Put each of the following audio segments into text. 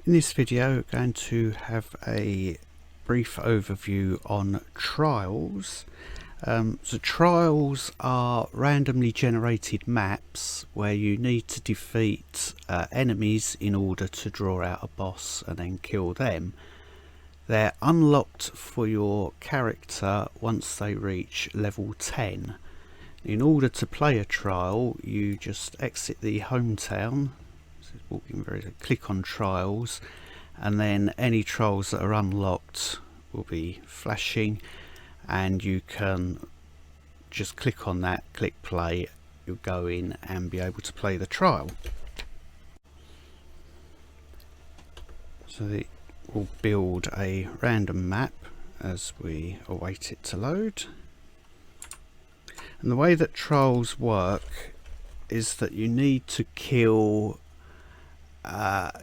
In this video, we're going to have a brief overview on trials. So trials are randomly generated maps where you need to defeat enemies in order to draw out a boss and then kill them. They're unlocked for your character once they reach level 10. In order to play a trial, you just exit the hometown, click on trials, and then any trials that are unlocked will be flashing, and you can just click on that, click play, you'll go in and be able to play the trial. So it will build a random map as we await it to load. And the way that trials work is that you need to kill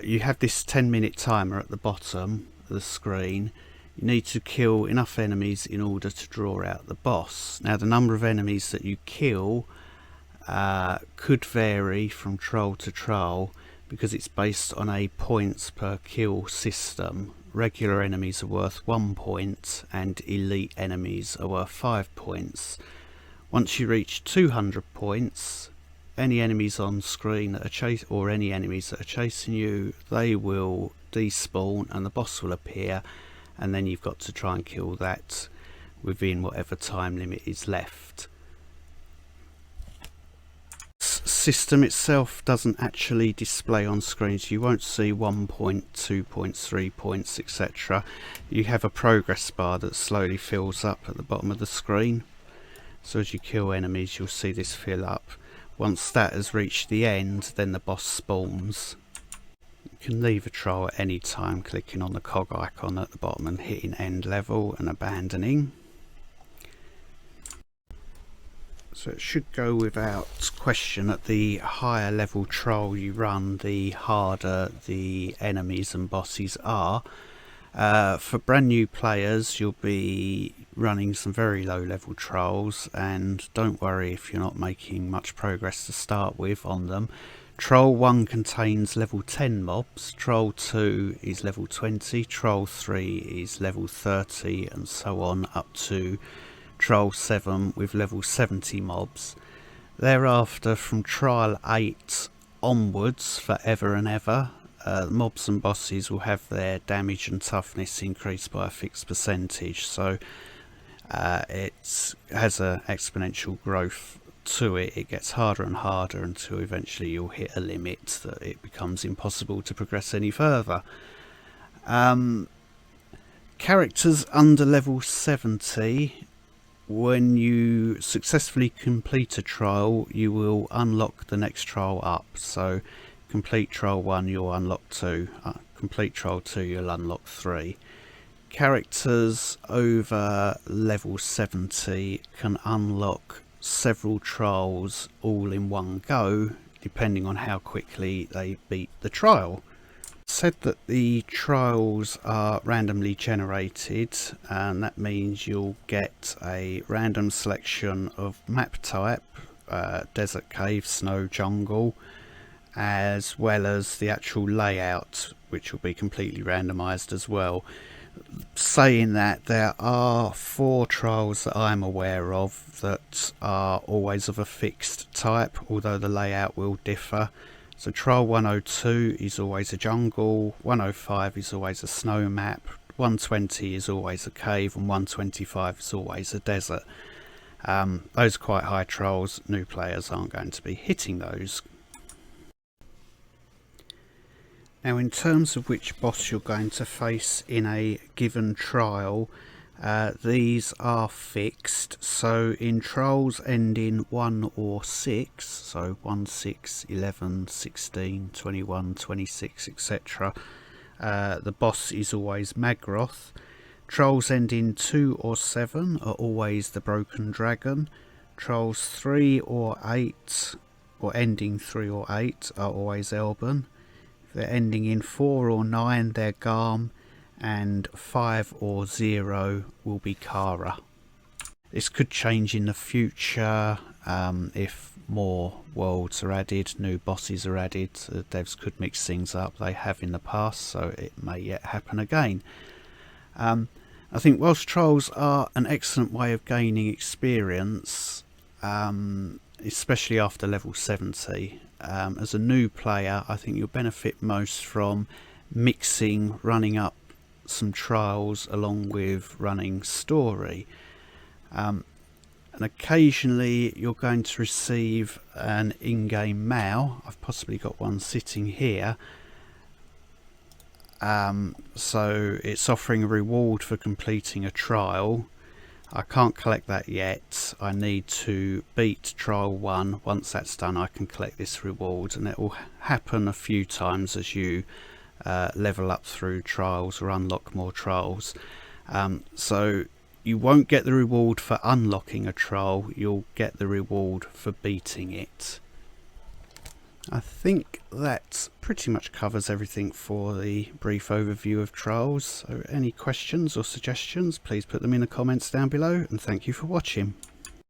you have this 10-minute timer at the bottom of the screen. You need to kill enough enemies in order to draw out the boss. Now, the number of enemies that you kill could vary from trial to trial because it's based on a points per kill system. Regular enemies are worth 1 point and elite enemies are worth 5 points. Once you reach 200 points, any enemies on screen that are any enemies that are chasing you, they will despawn and the boss will appear, and then you've got to try and kill that within whatever time limit is left. System itself doesn't actually display on screen, so you won't see 1 point, 2 points, 3 points, etc. You have a progress bar that slowly fills up at the bottom of the screen. So as you kill enemies, you'll see this fill up. Once that has reached the end, then the boss spawns. You can leave a trial at any time, clicking on the cog icon at the bottom and hitting end level and abandoning. So it should go without question that the higher level trial you run, the harder the enemies and bosses are. For brand new players, you'll be running some very low level trials, and don't worry if you're not making much progress to start with on them. Trial 1 contains level 10 mobs, Trial 2 is level 20, Trial 3 is level 30, and so on up to Trial 7 with level 70 mobs. Thereafter, from Trial 8 onwards, forever and ever, mobs and bosses will have their damage and toughness increased by a fixed percentage, so it has an exponential growth to it. It gets harder and harder until eventually you'll hit a limit that it becomes impossible to progress any further. Characters under level 70, when you successfully complete a trial, you will unlock the next trial up. So complete trial 1, you'll unlock 2. Complete trial 2, you'll unlock 3. Characters over level 70 can unlock several trials all in one go, depending on how quickly they beat the trial. Said that the trials are randomly generated, and that means you'll get a random selection of map type, desert, cave, snow, jungle, as well as the actual layout, which will be completely randomized as well. Saying that, there are 4 trials that I'm aware of that are always of a fixed type, although the layout will differ. So trial 102 is always a jungle, 105 is always a snow map, 120 is always a cave, and 125 is always a desert. Those are quite high trials. New players aren't going to be hitting those. Now, in terms of which boss you're going to face in a given trial, these are fixed. So in trials ending 1 or 6, so 1, 6, 11, 16, 21, 26, etc., the boss is always Magroth. Trials ending 2 or 7 are always the Broken Dragon. Trials 3 or 8, or ending 3 or 8, are always Elben. They're ending in 4 or 9, they're Garm, and 5 or 0 will be Kara. This could change in the future if more worlds are added, new bosses are added. Devs could mix things up, they have in the past, so it may yet happen again. I think whilst trials are an excellent way of gaining experience, especially after level 70, as a new player I think you'll benefit most from mixing running up some trials along with running story. And occasionally you're going to receive an in-game MAU. I've possibly got one sitting here. So it's offering a reward for completing a trial. I can't collect that yet. I need to beat trial 1. Once that's done I can collect this reward, and it will happen a few times as you level up through trials or unlock more trials. So you won't get the reward for unlocking a trial, you'll get the reward for beating it. I think that pretty much covers everything for the brief overview of trials. So any questions or suggestions, please put them in the comments down below, and thank you for watching.